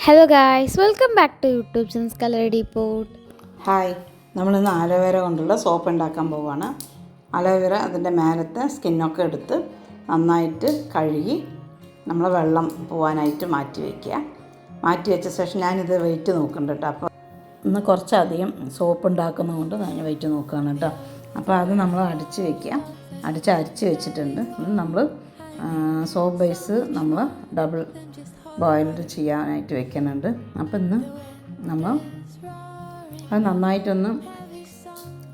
Hello guys, welcome back to YouTube channel Color Depot. Hi, നമ്മളിന്ന് aloe vera കൊണ്ടുള്ള soap ഉണ്ടാക്കാൻ പോവുകയാണ്. ആലോവേര അതിൻ്റെ മേലത്തെ സ്കിന്നൊക്കെ എടുത്ത് നന്നായിട്ട് കഴുകി നമ്മൾ വെള്ളം പോകാനായിട്ട് മാറ്റി വയ്ക്കുക. മാറ്റി വെച്ച ശേഷം ഞാനിത് വെയിറ്റ് നോക്കുന്നുണ്ട് കേട്ടോ. അപ്പോൾ ഇന്ന് കുറച്ചധികം സോപ്പ് ഉണ്ടാക്കുന്നതുകൊണ്ട് ഞാൻ വെയിറ്റ് നോക്കുകയാണ് കേട്ടോ. അപ്പോൾ അത് നമ്മൾ അടിച്ച് വയ്ക്കുക. അരിച്ച് വെച്ചിട്ടുണ്ട്. നമ്മൾ സോപ്പ് ബേസ് നമ്മൾ ഡബിൾ ബോയിൽഡ് ചെയ്യാനായിട്ട് വെക്കുന്നുണ്ട്. അപ്പോൾ ഇന്ന് നമ്മൾ അത് നന്നായിട്ടൊന്ന്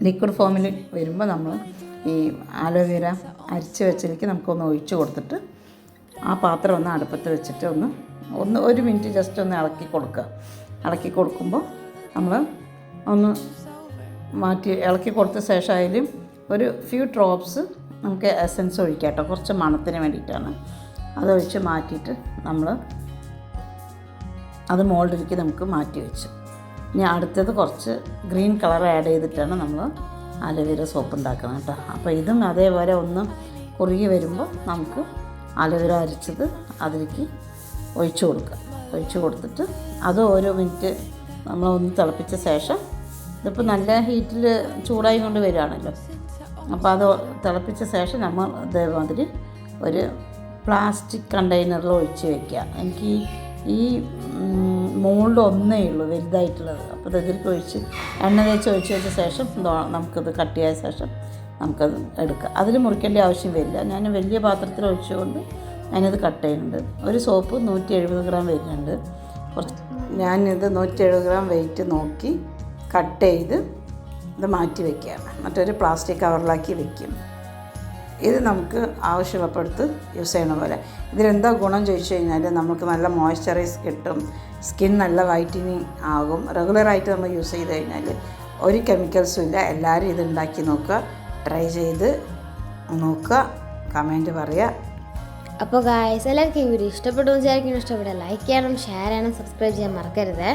ലിക്വിഡ് ഫോമിൽ വരുമ്പോൾ നമ്മൾ ഈ ആലോവേര അരിച്ച് വെച്ചിലേക്ക് നമുക്കൊന്ന് ഒഴിച്ച് കൊടുത്തിട്ട് ആ പാത്രം ഒന്ന് അടുപ്പത്ത് വെച്ചിട്ട് ഒരു മിനിറ്റ് ജസ്റ്റ് ഒന്ന് ഇളക്കി കൊടുക്കുക. ഇളക്കി കൊടുക്കുമ്പോൾ നമ്മൾ ഒന്ന് മാറ്റി ഇളക്കി കൊടുത്ത ശേഷം അതിലും ഒരു ഫ്യൂ ഡ്രോപ്സ് നമുക്ക് എസൻസ് ഒഴിക്കാം കേട്ടോ. കുറച്ച് മണത്തിന് വേണ്ടിയിട്ടാണ്. അതൊഴിച്ച് മാറ്റിയിട്ട് നമ്മൾ അത് മോൾഡിലേക്ക് നമുക്ക് മാറ്റി വെച്ചു. ഇനി അടുത്തത് കുറച്ച് ഗ്രീൻ കളർ ആഡ് ചെയ്തിട്ടാണ് നമ്മൾ ആലോവേര സോപ്പ് ഉണ്ടാക്കുന്നത് കേട്ടോ. അപ്പോൾ ഇതും അതേപോലെ ഒന്ന് കുറുകി വരുമ്പോൾ നമുക്ക് ആലോവേര അരിച്ചത് അതിലേക്ക് ഒഴിച്ചു കൊടുക്കുക. ഒഴിച്ചു കൊടുത്തിട്ട് അത് ഓരോ മിനിറ്റ് നമ്മളൊന്ന് തിളപ്പിച്ച ശേഷം ഇതിപ്പോൾ നല്ല ഹീറ്റിൽ ചൂടായി കൊണ്ട് വരികയാണല്ലോ. അപ്പോൾ അത് തിളപ്പിച്ച ശേഷം നമ്മൾ ഇതേമാതിരി ഒരു പ്ലാസ്റ്റിക് കണ്ടെയ്നറിൽ ഒഴിച്ച് വയ്ക്കുക. എനിക്ക് ഈ മോൾഡ് ഒന്നേ ഉള്ളൂ വലുതായിട്ടുള്ളത്. അപ്പോൾ ഇതിലേക്ക് ഒഴിച്ച് എണ്ണ തേച്ച് ഒഴിച്ച് വെച്ച ശേഷം നമുക്കത് കട്ടിയായ ശേഷം നമുക്കത് എടുക്കാം. അതിൽ മുറിക്കേണ്ട ആവശ്യം വരില്ല. ഞാൻ വലിയ പാത്രത്തിൽ ഒഴിച്ചുകൊണ്ട് ഞാനിത് കട്ട് ചെയ്യുന്നുണ്ട്. ഒരു സോപ്പ് 170 ഗ്രാം വരുന്നുണ്ട്. ഞാനിത് 170 ഗ്രാം വെയിറ്റ് നോക്കി കട്ട് ചെയ്ത് ഇത് മാറ്റി വയ്ക്കുകയാണ്. മറ്റൊരു പ്ലാസ്റ്റിക് കവറിലാക്കി വയ്ക്കും. ഇത് നമുക്ക് ആവശ്യമുള്ളപ്പോഴത്ത് യൂസ് ചെയ്യണ പോലെ. ഇതിലെന്താ ഗുണം ചോദിച്ചു കഴിഞ്ഞാൽ നമുക്ക് നല്ല മോയ്സ്ചറൈസ് കിട്ടും, സ്കിൻ നല്ല വൈറ്റനിങ് ആകും. റെഗുലറായിട്ട് നമ്മൾ യൂസ് ചെയ്ത് കഴിഞ്ഞാൽ ഒരു കെമിക്കൽസും ഇല്ല. എല്ലാവരും ഇത് ഉണ്ടാക്കി നോക്കുക, ട്രൈ ചെയ്ത് നോക്കുക, കമൻറ്റ് പറയുക. അപ്പോൾ ഗായ്സ്, എല്ലാവർക്കും ഈ വീഡിയോ ഇഷ്ടപ്പെട്ടു വിചാരിക്കുന്നു. ഇഷ്ടപ്പെട്ടാൽ ലൈക്ക് ചെയ്യണം, ഷെയർ ചെയ്യണം, സബ്സ്ക്രൈബ് ചെയ്യാൻ മറക്കരുത്.